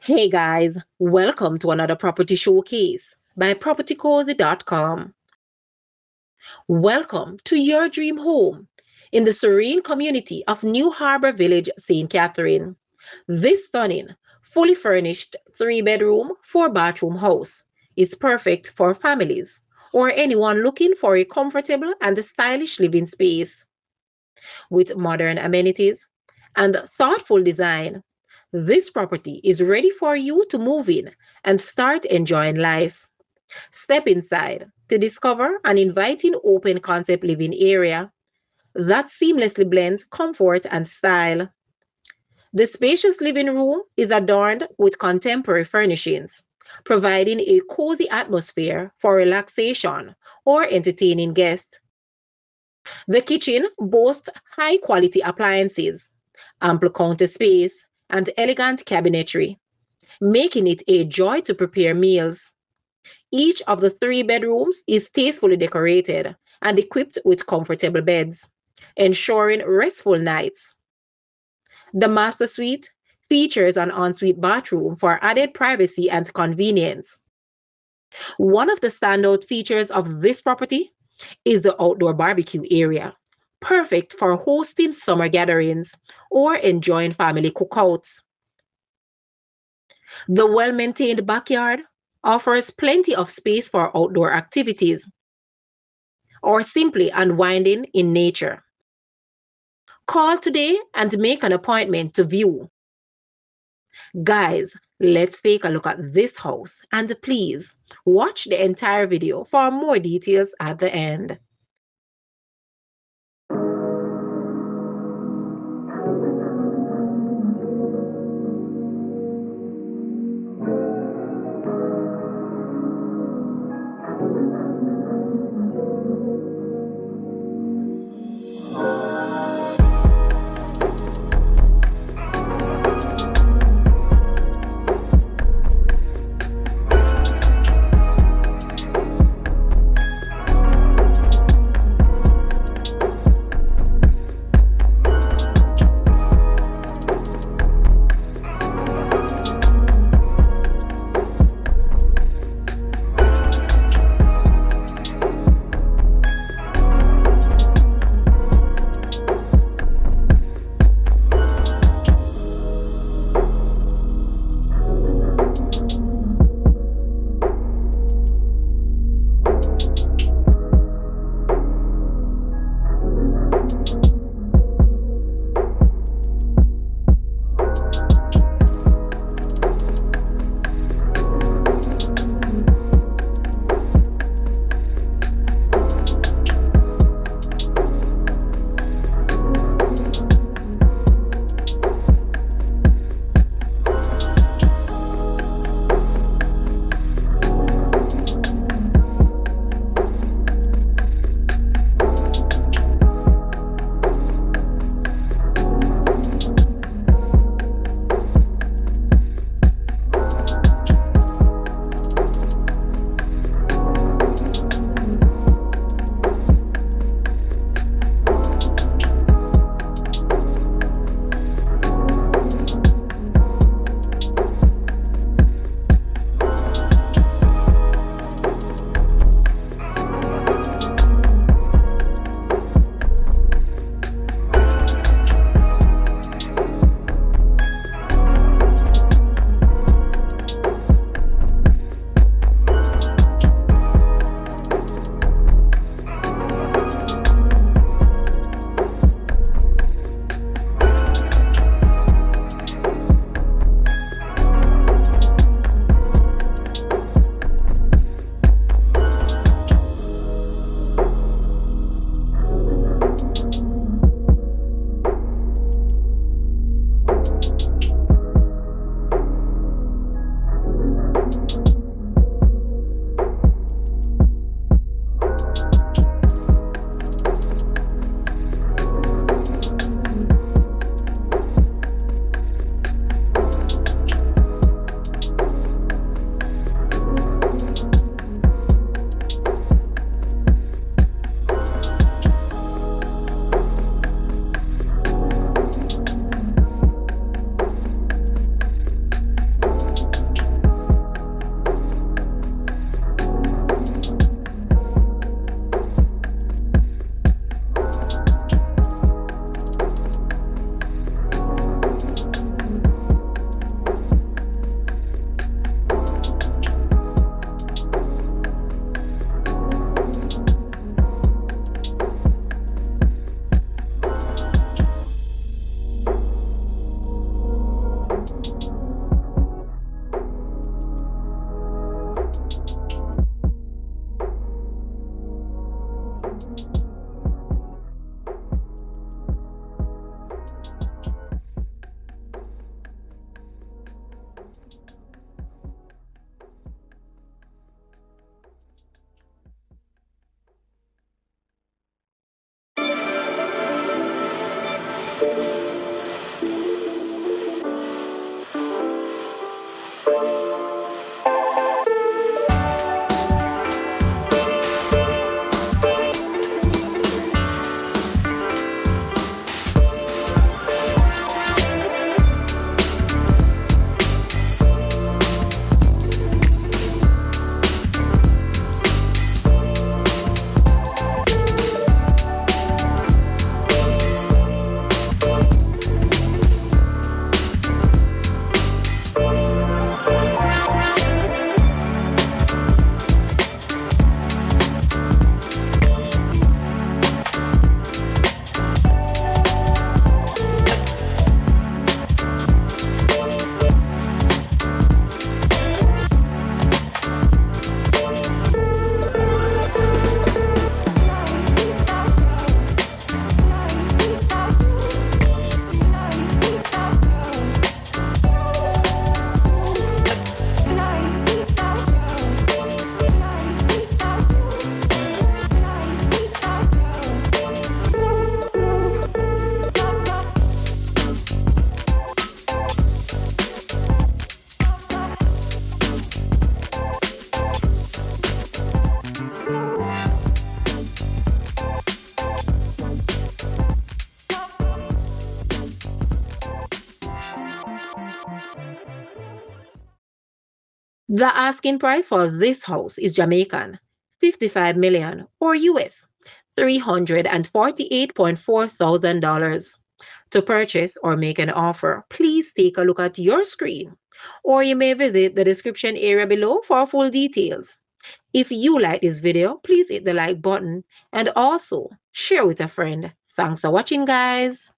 Hey guys, welcome to another property showcase by propertycozy.com. Welcome to your dream home in the serene community of New Harbor Village, St. Catherine. This stunning, fully furnished 3-bedroom, 4-bathroom house is perfect for families or anyone looking for a comfortable and stylish living space. With modern amenities and thoughtful design, this property is ready for you to move in and start enjoying life. Step inside to discover an inviting open concept living area that seamlessly blends comfort and style. The spacious living room is adorned with contemporary furnishings, providing a cozy atmosphere for relaxation or entertaining guests. The kitchen boasts high quality appliances, ample counter space, and elegant cabinetry, making it a joy to prepare meals. Each of the 3 bedrooms is tastefully decorated and equipped with comfortable beds, ensuring restful nights. The master suite features an ensuite bathroom for added privacy and convenience. One of the standout features of this property is the outdoor barbecue area, perfect for hosting summer gatherings or enjoying family cookouts. The well-maintained backyard offers plenty of space for outdoor activities or simply unwinding in nature. Call today and make an appointment to view. Guys, let's take a look at this house and please watch the entire video for more details at the end. The asking price for this house is Jamaican, 55 million or US, $348.4 thousand. To purchase or make an offer, please take a look at your screen, or you may visit the description area below for full details. If you like this video, please hit the like button and also share with a friend. Thanks for watching, guys.